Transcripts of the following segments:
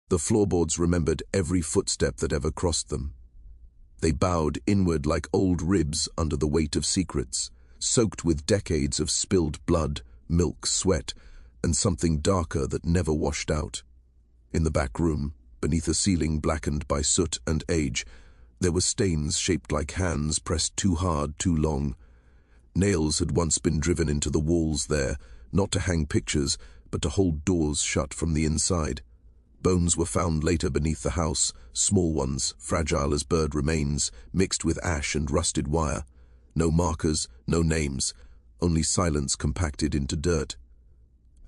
The floorboards remembered every footstep that ever crossed them. They bowed inward like old ribs under the weight of secrets, soaked with decades of spilled blood, milk, sweat, and something darker that never washed out. In the back room, beneath a ceiling blackened by soot and age, there were stains shaped like hands pressed too hard, too long. Nails had once been driven into the walls there, not to hang pictures, but to hold doors shut from the inside. Bones were found later beneath the house, small ones, fragile as bird remains, mixed with ash and rusted wire. No markers, no names, only silence compacted into dirt.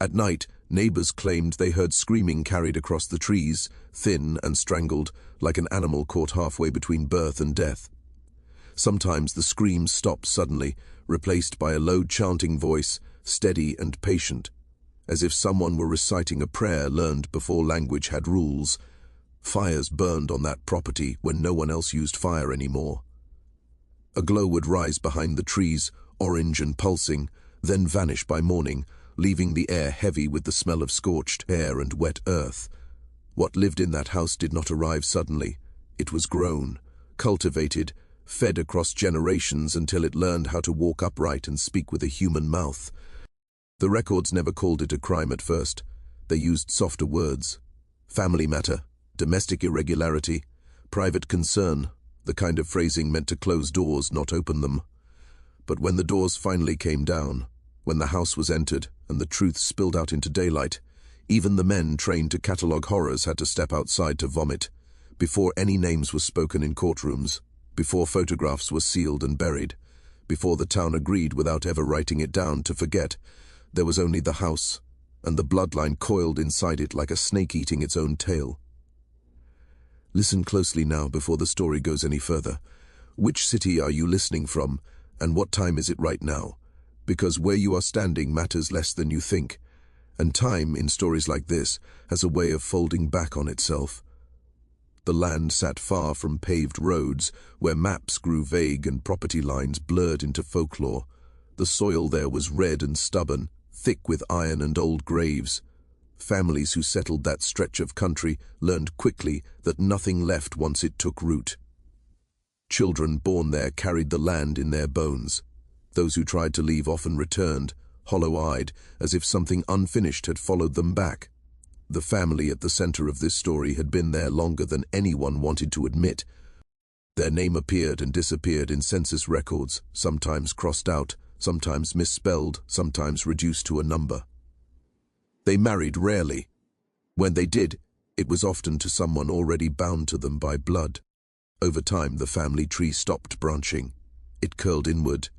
At night, neighbors claimed they heard screaming carried across the trees, thin and strangled, like an animal caught halfway between birth and death. Sometimes the screams stopped suddenly, replaced by a low chanting voice, steady and patient, as if someone were reciting a prayer learned before language had rules. Fires burned on that property when no one else used fire anymore. A glow would rise behind the trees, orange and pulsing, then vanish by morning, leaving the air heavy with the smell of scorched air and wet earth. What lived in that house did not arrive suddenly. It was grown, cultivated, fed across generations until it learned how to walk upright and speak with a human mouth. The records never called it a crime at first. They used softer words. Family matter, domestic irregularity, private concern, the kind of phrasing meant to close doors, not open them. But when the doors finally came down, when the house was entered and the truth spilled out into daylight, even the men trained to catalogue horrors had to step outside to vomit, before any names were spoken in courtrooms, before photographs were sealed and buried, before the town agreed without ever writing it down to forget. There was only the house, and the bloodline coiled inside it like a snake eating its own tail. Listen closely now before the story goes any further. Which city are you listening from, and what time is it right now? Because where you are standing matters less than you think, and time, in stories like this, has a way of folding back on itself. The land sat far from paved roads, where maps grew vague and property lines blurred into folklore. The soil there was red and stubborn, thick with iron and old graves. Families who settled that stretch of country learned quickly that nothing left once it took root. Children born there carried the land in their bones. Those who tried to leave often returned, hollow-eyed, as if something unfinished had followed them back. The family at the center of this story had been there longer than anyone wanted to admit. Their name appeared and disappeared in census records, sometimes crossed out, sometimes misspelled, sometimes reduced to a number. They married rarely. When they did, it was often to someone already bound to them by blood. Over time, the family tree stopped branching. It curled inward,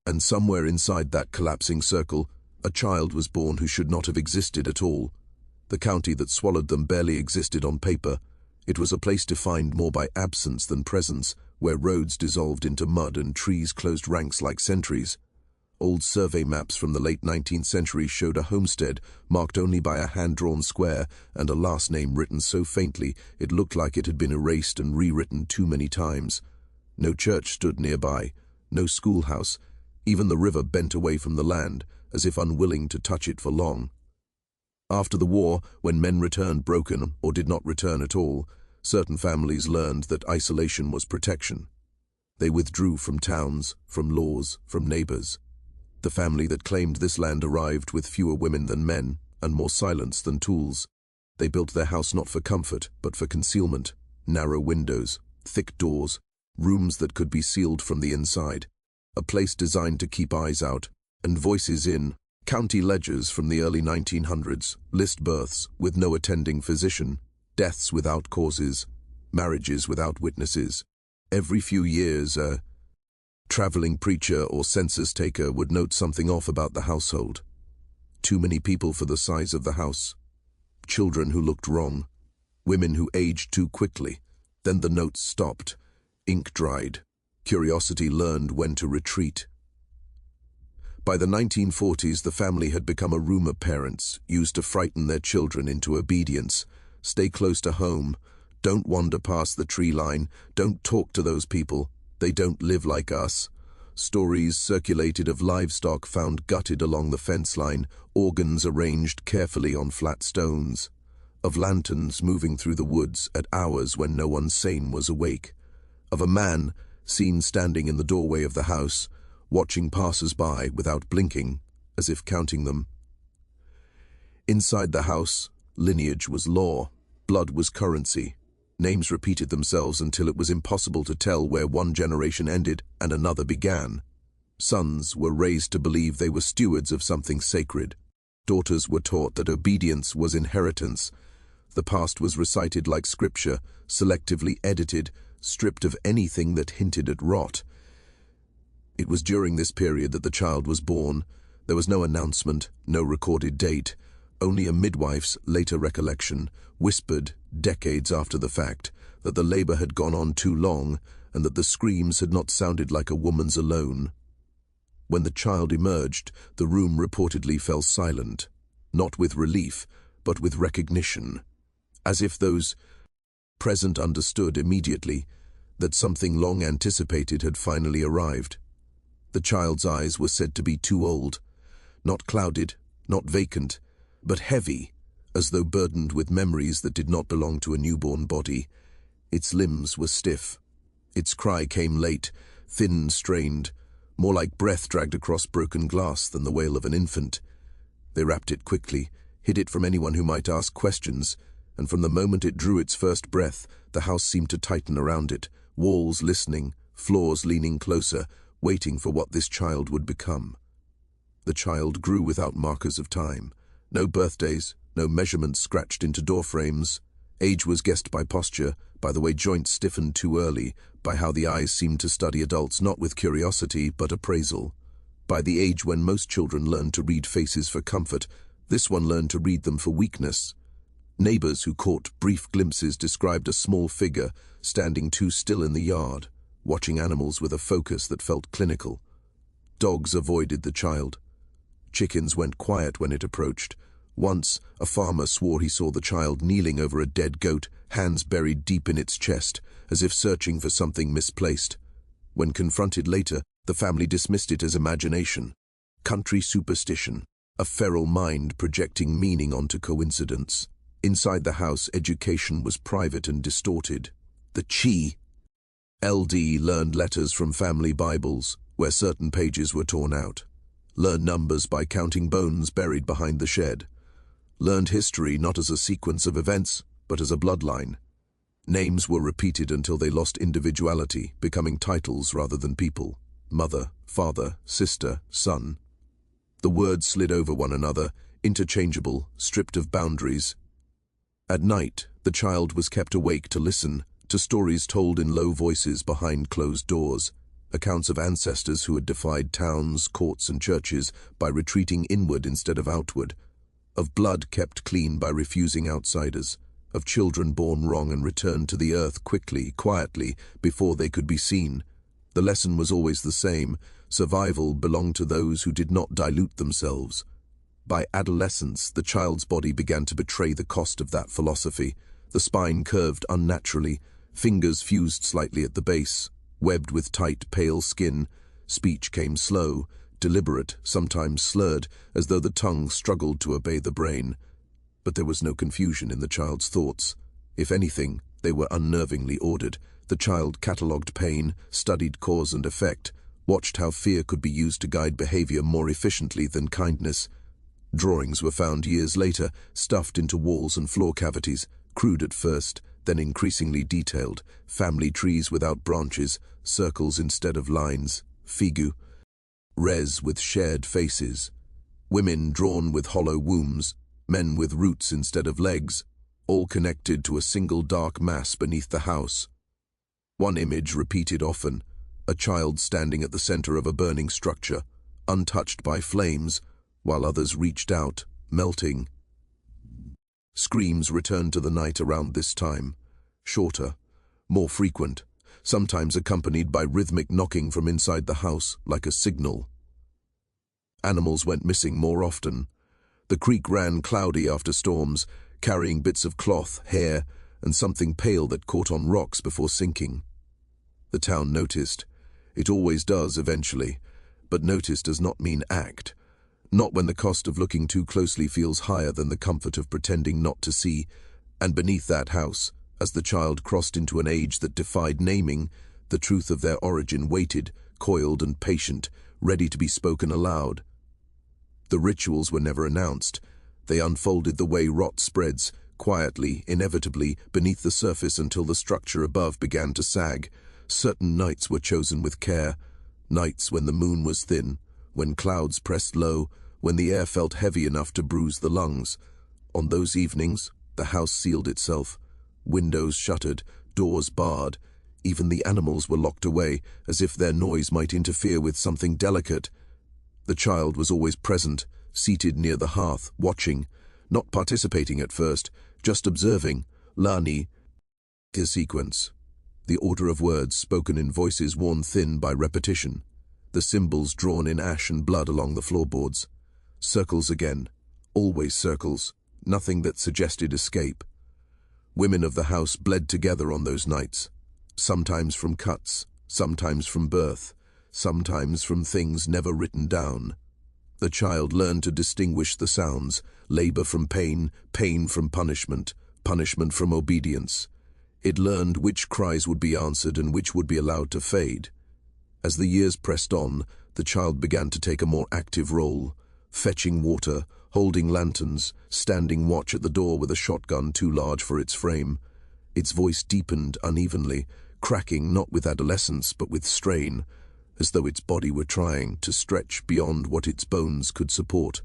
and somewhere inside that collapsing circle, a child was born who should not have existed at all. The county that swallowed them barely existed on paper. It was a place defined more by absence than presence, where roads dissolved into mud and trees closed ranks like sentries. Old survey maps from the late 19th century showed a homestead marked only by a hand-drawn square and a last name written so faintly it looked like it had been erased and rewritten too many times. No church stood nearby, no schoolhouse. Even the river bent away from the land, as if unwilling to touch it for long. After the war, when men returned broken or did not return at all, certain families learned that isolation was protection. They withdrew from towns, from laws, from neighbors. The family that claimed this land arrived with fewer women than men and more silence than tools. They built their house not for comfort, but for concealment. Narrow windows, thick doors, rooms that could be sealed from the inside. A place designed to keep eyes out and voices in. County ledgers from the early 1900s list births with no attending physician, deaths without causes, marriages without witnesses. Every few years, a traveling preacher or census taker would note something off about the household. Too many people for the size of the house. Children who looked wrong. Women who aged too quickly. Then the notes stopped. Ink dried. Curiosity learned when to retreat. By the 1940s, the family had become a room of parents, used to frighten their children into obedience. Stay close to home. Don't wander past the tree line. Don't talk to those people. They don't live like us. Stories circulated of livestock found gutted along the fence line, organs arranged carefully on flat stones. of lanterns moving through the woods at hours when no one sane was awake, of a man seen standing in the doorway of the house, watching passers-by without blinking, as if counting them. Inside the house, lineage was law, blood was currency. Names repeated themselves until it was impossible to tell where one generation ended and another began. Sons were raised to believe they were stewards of something sacred. Daughters were taught that obedience was inheritance. The past was recited like scripture, selectively edited, stripped of anything that hinted at rot. It was during this period that the child was born. There was no announcement, no recorded date, only a midwife's later recollection, whispered decades after the fact, that the labor had gone on too long and that the screams had not sounded like a woman's alone. When the child emerged, the room reportedly fell silent, not with relief, but with recognition, as if those present understood immediately that something long anticipated had finally arrived. The child's eyes were said to be too old, not clouded, not vacant, but heavy, as though burdened with memories that did not belong to a newborn body. Its limbs were stiff. Its cry came late, thin, strained, more like breath dragged across broken glass than the wail of an infant. They wrapped it quickly, hid it from anyone who might ask questions, and from the moment it drew its first breath, the house seemed to tighten around it, walls listening, floors leaning closer, waiting for what this child would become. The child grew without markers of time. No birthdays, no measurements scratched into door frames. Age was guessed by posture, by the way joints stiffened too early, by how the eyes seemed to study adults not with curiosity but appraisal. By the age when most children learn to read faces for comfort, this one learned to read them for weakness. Neighbors who caught brief glimpses described a small figure standing too still in the yard, watching animals with a focus that felt clinical. Dogs avoided the child. Chickens went quiet when it approached. Once, a farmer swore he saw the child kneeling over a dead goat, hands buried deep in its chest, as if searching for something misplaced. When confronted later, the family dismissed it as imagination, country superstition, a feral mind projecting meaning onto coincidence. Inside the house, education was private and distorted. The Chi LD learned letters from family Bibles, where certain pages were torn out. Learned numbers by counting bones buried behind the shed. Learned history not as a sequence of events, but as a bloodline. Names were repeated until they lost individuality, becoming titles rather than people. Mother, father, sister, son. The words slid over one another, interchangeable, stripped of boundaries. At night, the child was kept awake to listen to stories told in low voices behind closed doors, accounts of ancestors who had defied towns, courts, and churches by retreating inward instead of outward, of blood kept clean by refusing outsiders, of children born wrong and returned to the earth quickly, quietly, before they could be seen. The lesson was always the same: survival belonged to those who did not dilute themselves. By adolescence, the child's body began to betray the cost of that philosophy. The spine curved unnaturally, fingers fused slightly at the base, webbed with tight, pale skin. Speech came slow, deliberate, sometimes slurred, as though the tongue struggled to obey the brain. But there was no confusion in the child's thoughts. If anything, they were unnervingly ordered. The child catalogued pain, studied cause and effect, watched how fear could be used to guide behavior more efficiently than kindness. Drawings were found years later, stuffed into walls and floor cavities, crude at first, then increasingly detailed, family trees without branches, circles instead of lines, figu, res with shared faces, women drawn with hollow wombs, men with roots instead of legs, all connected to a single dark mass beneath the house. One image repeated often, a child standing at the center of a burning structure, untouched by flames, while others reached out, melting. Screams returned to the night around this time, shorter, more frequent, sometimes accompanied by rhythmic knocking from inside the house, like a signal. Animals went missing more often. The creek ran cloudy after storms, carrying bits of cloth, hair, and something pale that caught on rocks before sinking. The town noticed. It always does eventually, but notice does not mean act. Not when the cost of looking too closely feels higher than the comfort of pretending not to see. And beneath that house, as the child crossed into an age that defied naming, the truth of their origin waited, coiled and patient, ready to be spoken aloud. The rituals were never announced. They unfolded the way rot spreads, quietly, inevitably, beneath the surface until the structure above began to sag. Certain nights were chosen with care, nights when the moon was thin, when clouds pressed low, when the air felt heavy enough to bruise the lungs. On those evenings, the house sealed itself, windows shuttered, doors barred. Even the animals were locked away, as if their noise might interfere with something delicate. The child was always present, seated near the hearth, watching, not participating at first, just observing. Lani, the sequence. The order of words spoken in voices worn thin by repetition. The symbols drawn in ash and blood along the floorboards. Circles again, always circles, nothing that suggested escape. Women of the house bled together on those nights, sometimes from cuts, sometimes from birth, sometimes from things never written down. The child learned to distinguish the sounds, labor from pain, pain from punishment, punishment from obedience. It learned which cries would be answered and which would be allowed to fade. As the years pressed on, the child began to take a more active role, fetching water, holding lanterns, standing watch at the door with a shotgun too large for its frame. Its voice deepened unevenly, cracking not with adolescence but with strain, as though its body were trying to stretch beyond what its bones could support.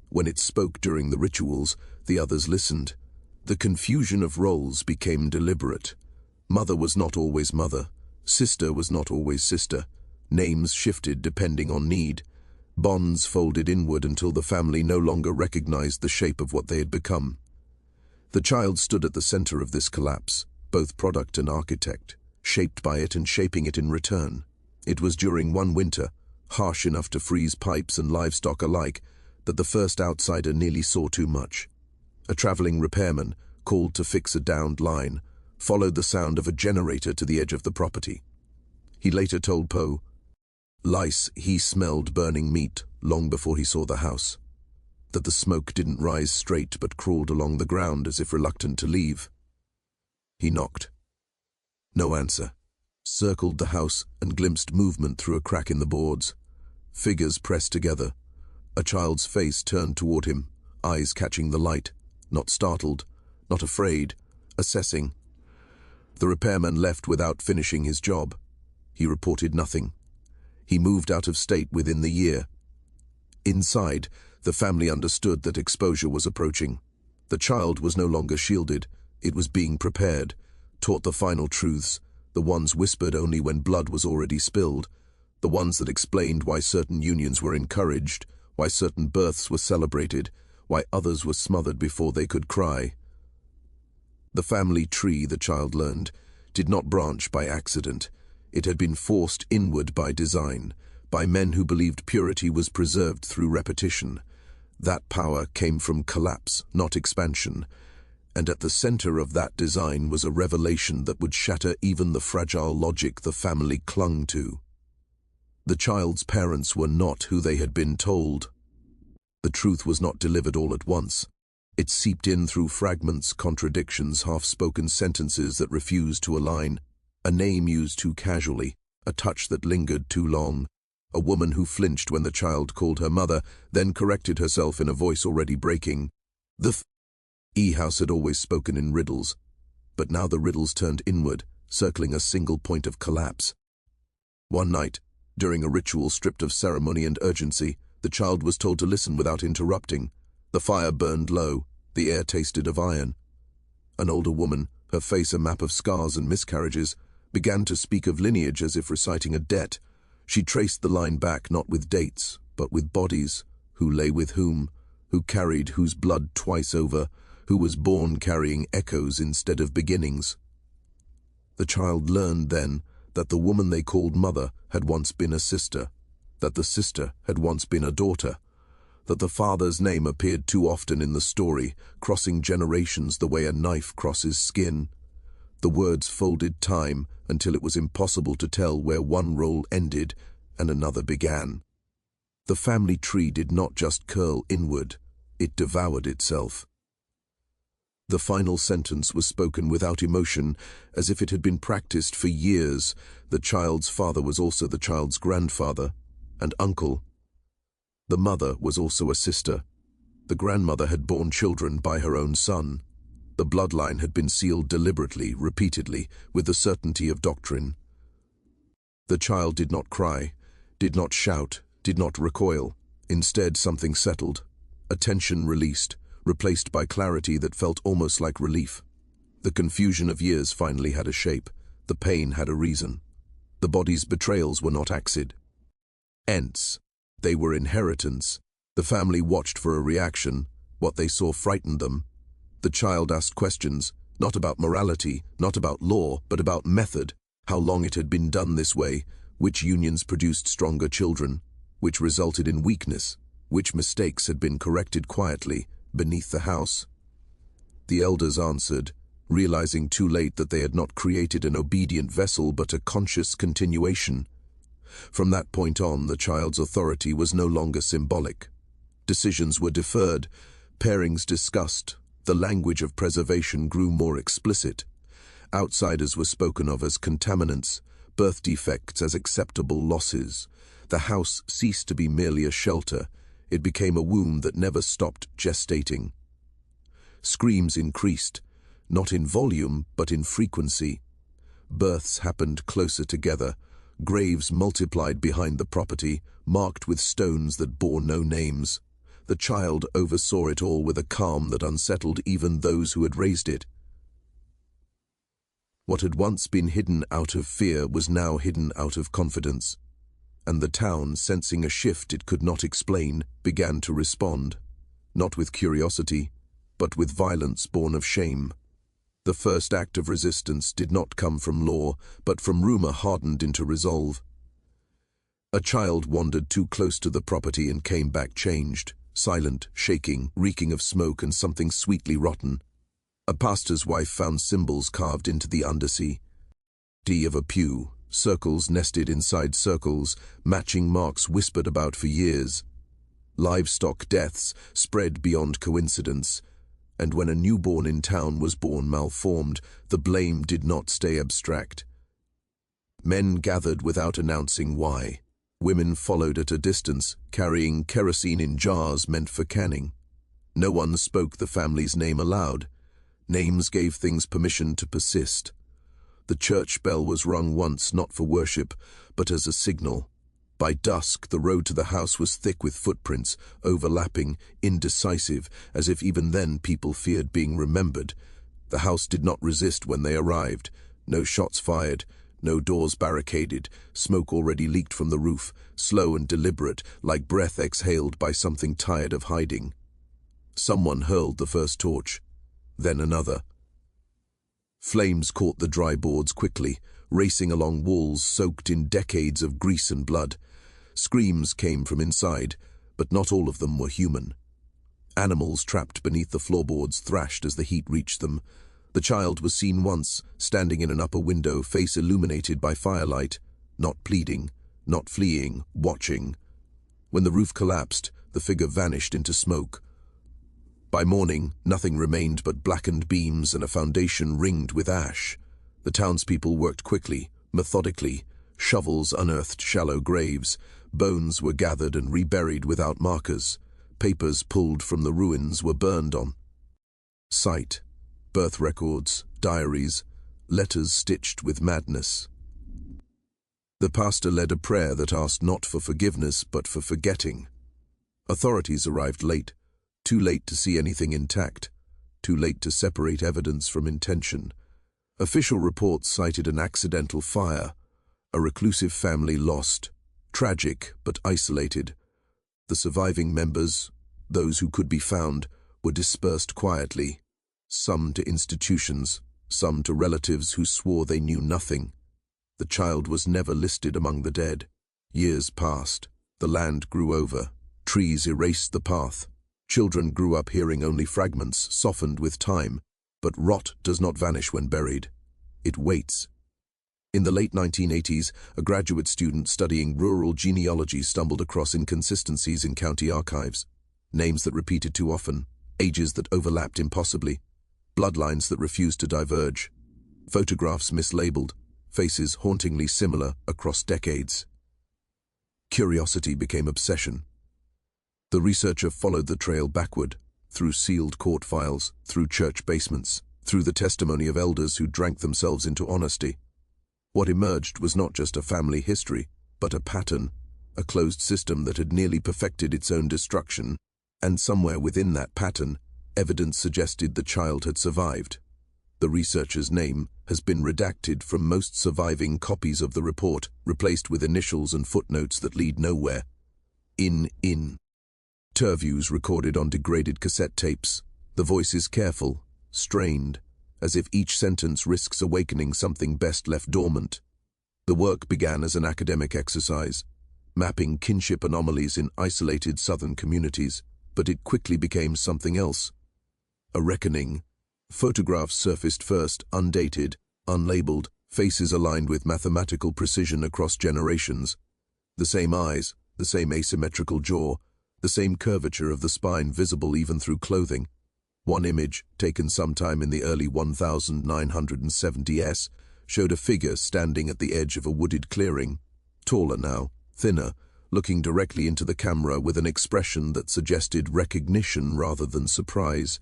When it spoke during the rituals, the others listened. The confusion of roles became deliberate. Mother was not always mother. Sister was not always sister. Names shifted depending on need. Bonds folded inward until the family no longer recognized the shape of what they had become. The child stood at the center of this collapse, both product and architect, shaped by it and shaping it in return. It was during one winter, harsh enough to freeze pipes and livestock alike, that the first outsider nearly saw too much. A traveling repairman, called to fix a downed line, followed the sound of a generator to the edge of the property. He later told Poe, lice, he smelled burning meat long before he saw the house, that the smoke didn't rise straight but crawled along the ground as if reluctant to leave. He knocked. No answer. Circled the house and glimpsed movement through a crack in the boards. Figures pressed together. A child's face turned toward him, eyes catching the light, not startled, not afraid, assessing. The repairman left without finishing his job. He reported nothing. He moved out of state within the year. Inside, the family understood that exposure was approaching. The child was no longer shielded. It was being prepared, taught the final truths, the ones whispered only when blood was already spilled, the ones that explained why certain unions were encouraged, why certain births were celebrated, why others were smothered before they could cry. The family tree, the child learned, did not branch by accident. It had been forced inward by design, by men who believed purity was preserved through repetition. That power came from collapse, not expansion, and at the center of that design was a revelation that would shatter even the fragile logic the family clung to. The child's parents were not who they had been told. The truth was not delivered all at once. It seeped in through fragments, contradictions, half-spoken sentences that refused to align, a name used too casually, a touch that lingered too long, a woman who flinched when the child called her mother, then corrected herself in a voice already breaking. The E-house had always spoken in riddles, but now the riddles turned inward, circling a single point of collapse. One night, during a ritual stripped of ceremony and urgency, the child was told to listen without interrupting. The fire burned low, the air tasted of iron. An older woman, her face a map of scars and miscarriages, began to speak of lineage as if reciting a debt. She traced the line back not with dates, but with bodies, who lay with whom, who carried whose blood twice over, who was born carrying echoes instead of beginnings. The child learned then that the woman they called mother had once been a sister, that the sister had once been a daughter, that the father's name appeared too often in the story, crossing generations the way a knife crosses skin. The words folded time until it was impossible to tell where one role ended and another began. The family tree did not just curl inward, it devoured itself. The final sentence was spoken without emotion, as if it had been practiced for years. The child's father was also the child's grandfather and uncle. The mother was also a sister. The grandmother had borne children by her own son. The bloodline had been sealed deliberately, repeatedly, with the certainty of doctrine. The child did not cry, did not shout, did not recoil. Instead, something settled. A tension released, replaced by clarity that felt almost like relief. The confusion of years finally had a shape. The pain had a reason. The body's betrayals were not accidents. They were inheritance. The family watched for a reaction. What they saw frightened them. The child asked questions, not about morality, not about law, but about method. How long it had been done this way, which unions produced stronger children, which resulted in weakness, which mistakes had been corrected quietly, beneath the house. The elders answered, realizing too late that they had not created an obedient vessel but a conscious continuation. From that point on, the child's authority was no longer symbolic. Decisions were deferred, pairings discussed, the language of preservation grew more explicit. Outsiders were spoken of as contaminants, birth defects as acceptable losses. The house ceased to be merely a shelter. It became a womb that never stopped gestating. Screams increased, not in volume, but in frequency. Births happened closer together. Graves multiplied behind the property, marked with stones that bore no names. The child oversaw it all with a calm that unsettled even those who had raised it. What had once been hidden out of fear was now hidden out of confidence. And the town, sensing a shift it could not explain, began to respond, not with curiosity, but with violence born of shame. The first act of resistance did not come from law, but from rumor hardened into resolve. A child wandered too close to the property and came back changed, silent, shaking, reeking of smoke and something sweetly rotten. A pastor's wife found symbols carved into the undersea. D of a pew. Circles nested inside circles, matching marks whispered about for years. Livestock deaths spread beyond coincidence, and when a newborn in town was born malformed, the blame did not stay abstract. Men gathered without announcing why. Women followed at a distance, carrying kerosene in jars meant for canning. No one spoke the family's name aloud. Names gave things permission to persist. The church bell was rung once, not for worship, but as a signal. By dusk, the road to the house was thick with footprints, overlapping, indecisive, as if even then people feared being remembered. The house did not resist when they arrived. No shots fired, no doors barricaded, smoke already leaked from the roof, slow and deliberate, like breath exhaled by something tired of hiding. Someone hurled the first torch, then another. Flames caught the dry boards quickly, racing along walls soaked in decades of grease and blood. Screams came from inside, but not all of them were human. Animals trapped beneath the floorboards thrashed as the heat reached them. The child was seen once, standing in an upper window, face illuminated by firelight, not pleading, not fleeing, watching. When the roof collapsed, the figure vanished into smoke. By morning, nothing remained but blackened beams and a foundation ringed with ash. The townspeople worked quickly, methodically. Shovels unearthed shallow graves. Bones were gathered and reburied without markers. Papers pulled from the ruins were burned on sight. Birth records, diaries, letters stitched with madness. The pastor led a prayer that asked not for forgiveness but for forgetting. Authorities arrived late. Too late to see anything intact, too late to separate evidence from intention. Official reports cited an accidental fire, a reclusive family lost, tragic but isolated. The surviving members, those who could be found, were dispersed quietly, some to institutions, some to relatives who swore they knew nothing. The child was never listed among the dead. Years passed, the land grew over, trees erased the path. Children grew up hearing only fragments, softened with time, but rot does not vanish when buried. It waits. In the late 1980s, a graduate student studying rural genealogy stumbled across inconsistencies in county archives, names that repeated too often, ages that overlapped impossibly. bloodlines that refused to diverge, photographs mislabeled, faces hauntingly similar across decades. Curiosity became obsession. The researcher followed the trail backward, through sealed court files, through church basements, through the testimony of elders who drank themselves into honesty. What emerged was not just a family history, but a pattern, a closed system that had nearly perfected its own destruction, and somewhere within that pattern, evidence suggested the child had survived. The researcher's name has been redacted from most surviving copies of the report, replaced with initials and footnotes that lead nowhere. In. Interviews recorded on degraded cassette tapes, the voices careful, strained, as if each sentence risks awakening something best left dormant. The work began as an academic exercise, mapping kinship anomalies in isolated southern communities, but it quickly became something else. A reckoning. Photographs surfaced first, undated, unlabeled, faces aligned with mathematical precision across generations. The same eyes, the same asymmetrical jaw, the same curvature of the spine visible even through clothing. One image, taken sometime in the early 1970s, showed a figure standing at the edge of a wooded clearing, taller now, thinner, looking directly into the camera with an expression that suggested recognition rather than surprise.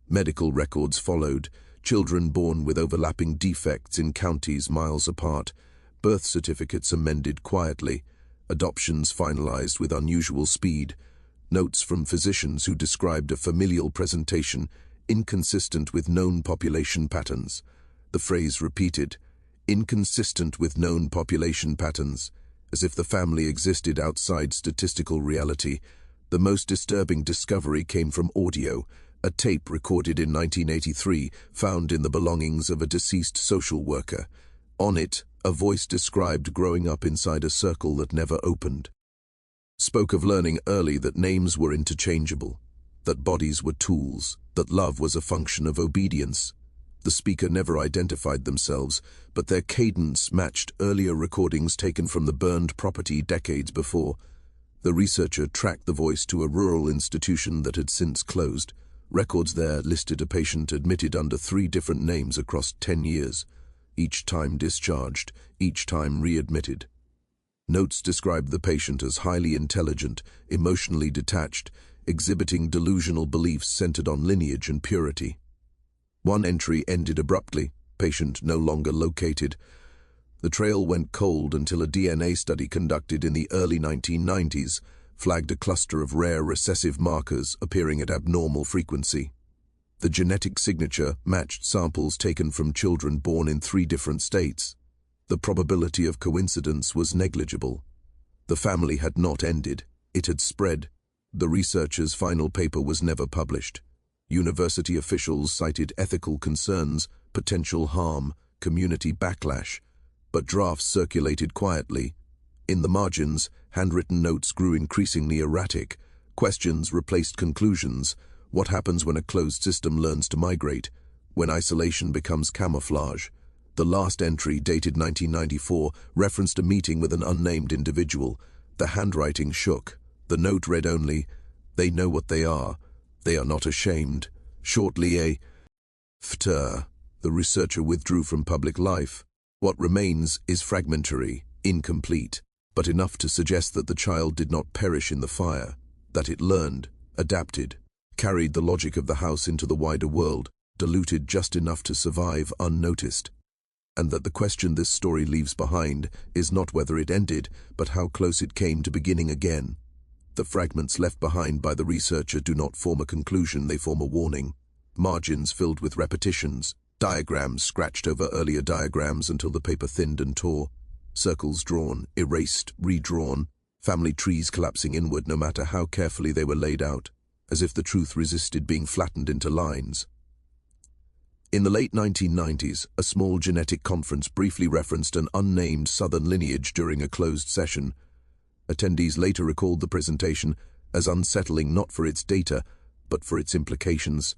Medical records followed, children born with overlapping defects in counties miles apart, birth certificates amended quietly, adoptions finalized with unusual speed, notes from physicians who described a familial presentation inconsistent with known population patterns. The phrase repeated, inconsistent with known population patterns, as if the family existed outside statistical reality. The most disturbing discovery came from audio, a tape recorded in 1983 found in the belongings of a deceased social worker. On it, a voice described growing up inside a circle that never opened. Spoke of learning early that names were interchangeable, that bodies were tools, that love was a function of obedience. The speaker never identified themselves, but their cadence matched earlier recordings taken from the burned property decades before. The researcher tracked the voice to a rural institution that had since closed. Records there listed a patient admitted under 3 different names across 10 years, each time discharged, each time readmitted. Notes described the patient as highly intelligent, emotionally detached, exhibiting delusional beliefs centered on lineage and purity. One entry ended abruptly, patient no longer located. The trail went cold until a DNA study conducted in the early 1990s flagged a cluster of rare recessive markers appearing at abnormal frequency. The genetic signature matched samples taken from children born in 3 different states. The probability of coincidence was negligible. The family had not ended, it had spread. The researcher's final paper was never published. University officials cited ethical concerns, potential harm, community backlash, but drafts circulated quietly. In the margins, handwritten notes grew increasingly erratic. Questions replaced conclusions. What happens when a closed system learns to migrate? When isolation becomes camouflage? The last entry, dated 1994, referenced a meeting with an unnamed individual. The handwriting shook. The note read only, "They know what they are. They are not ashamed." Shortly after, the researcher withdrew from public life. What remains is fragmentary, incomplete, but enough to suggest that the child did not perish in the fire, that it learned, adapted, carried the logic of the house into the wider world, diluted just enough to survive unnoticed. And that the question this story leaves behind is not whether it ended, but how close it came to beginning again. The fragments left behind by the researcher do not form a conclusion, they form a warning. Margins filled with repetitions, diagrams scratched over earlier diagrams until the paper thinned and tore, circles drawn, erased, redrawn, family trees collapsing inward no matter how carefully they were laid out, as if the truth resisted being flattened into lines. In the late 1990s, a small genetic conference briefly referenced an unnamed southern lineage during a closed session. Attendees later recalled the presentation as unsettling not for its data, but for its implications.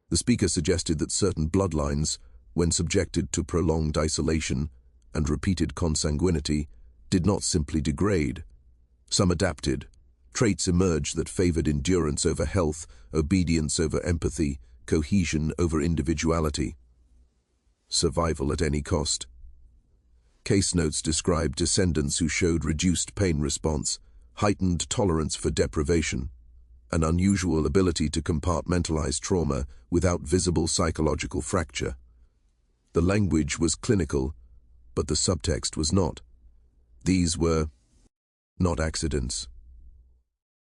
The speaker suggested that certain bloodlines, when subjected to prolonged isolation and repeated consanguinity, did not simply degrade. Some adapted. Traits emerged that favored endurance over health, obedience over empathy, cohesion over individuality. Survival at any cost. Case notes describe descendants who showed reduced pain response, heightened tolerance for deprivation, an unusual ability to compartmentalize trauma without visible psychological fracture. The language was clinical, but the subtext was not. These were not accidents.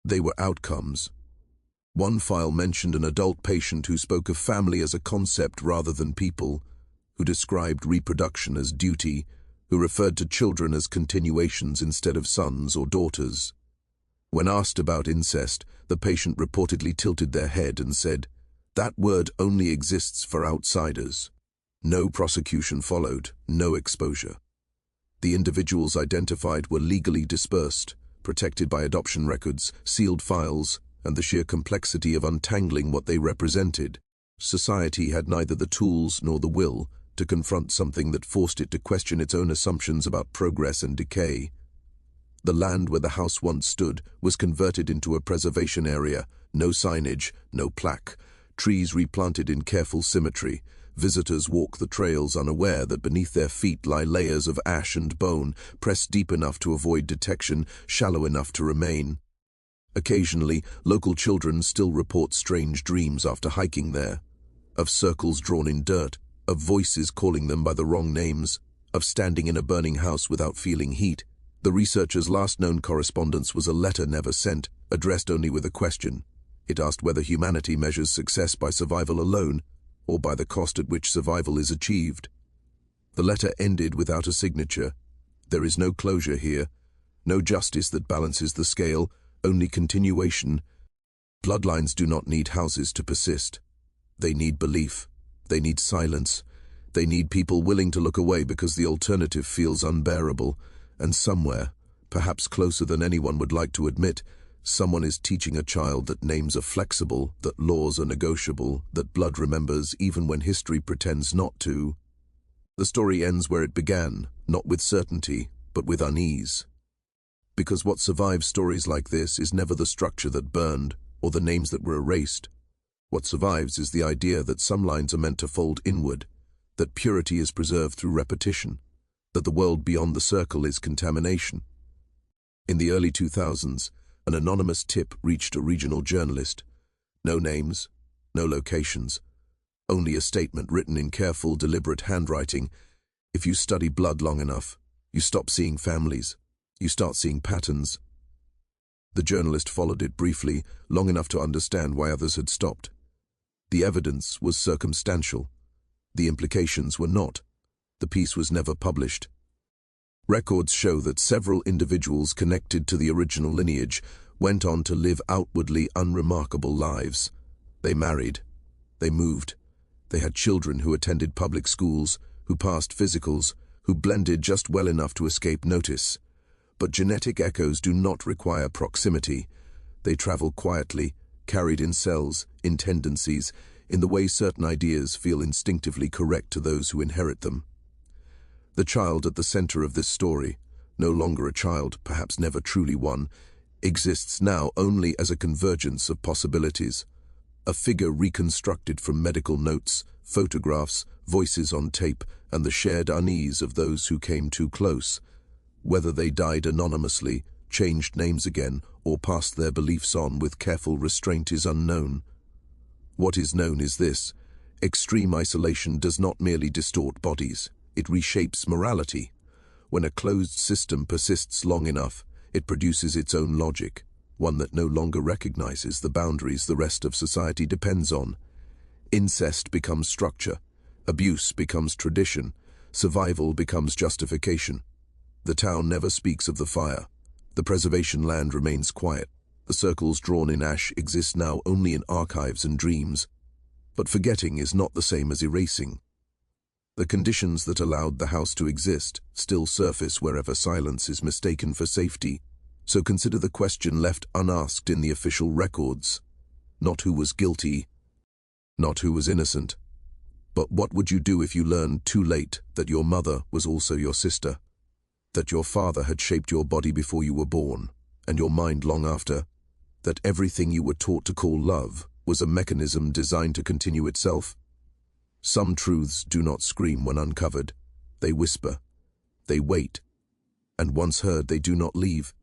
They were outcomes. One file mentioned an adult patient who spoke of family as a concept rather than people, who described reproduction as duty, who referred to children as continuations instead of sons or daughters. When asked about incest, the patient reportedly tilted their head and said, "That word only exists for outsiders." No prosecution followed, no exposure. The individuals identified were legally dispersed, protected by adoption records, sealed files, and the sheer complexity of untangling what they represented. Society had neither the tools nor the will to confront something that forced it to question its own assumptions about progress and decay. The land where the house once stood was converted into a preservation area, no signage, no plaque, trees replanted in careful symmetry. Visitors walk the trails unaware that beneath their feet lie layers of ash and bone, pressed deep enough to avoid detection, shallow enough to remain. Occasionally, local children still report strange dreams after hiking there, of circles drawn in dirt, of voices calling them by the wrong names, of standing in a burning house without feeling heat. The researchers' last known correspondence was a letter never sent, addressed only with a question. It asked whether humanity measures success by survival alone, or by the cost at which survival is achieved. The letter ended without a signature. There is no closure here, no justice that balances the scale, only continuation. Bloodlines do not need houses to persist. They need belief. They need silence. They need people willing to look away because the alternative feels unbearable. And somewhere, perhaps closer than anyone would like to admit, someone is teaching a child that names are flexible, that laws are negotiable, that blood remembers even when history pretends not to. The story ends where it began, not with certainty, but with unease. Because what survives stories like this is never the structure that burned, or the names that were erased. What survives is the idea that some lines are meant to fold inward, that purity is preserved through repetition, that the world beyond the circle is contamination. In the early 2000s, an anonymous tip reached a regional journalist. No names, no locations, only a statement written in careful, deliberate handwriting. If you study blood long enough, you stop seeing families, you start seeing patterns. The journalist followed it briefly, long enough to understand why others had stopped. The evidence was circumstantial. The implications were not. The piece was never published. Records show that several individuals connected to the original lineage went on to live outwardly unremarkable lives. They married. They moved. They had children who attended public schools, who passed physicals, who blended just well enough to escape notice. But genetic echoes do not require proximity. They travel quietly, carried in cells, in tendencies, in the way certain ideas feel instinctively correct to those who inherit them. The child at the center of this story, no longer a child, perhaps never truly one, exists now only as a convergence of possibilities, a figure reconstructed from medical notes, photographs, voices on tape, and the shared unease of those who came too close. Whether they died anonymously, changed names again, or passed their beliefs on with careful restraint is unknown. What is known is this: extreme isolation does not merely distort bodies, it reshapes morality. When a closed system persists long enough, it produces its own logic, one that no longer recognizes the boundaries the rest of society depends on. Incest becomes structure, abuse becomes tradition, survival becomes justification. The town never speaks of the fire. The preservation land remains quiet. The circles drawn in ash exist now only in archives and dreams. But forgetting is not the same as erasing. The conditions that allowed the house to exist still surface wherever silence is mistaken for safety. So consider the question left unasked in the official records. Not who was guilty, not who was innocent, but what would you do if you learned too late that your mother was also your sister, that your father had shaped your body before you were born, and your mind long after, that everything you were taught to call love was a mechanism designed to continue itself. Some truths do not scream when uncovered. They whisper. They wait. And once heard, they do not leave.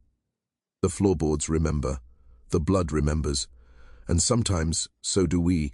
The floorboards remember. The blood remembers. And sometimes, so do we.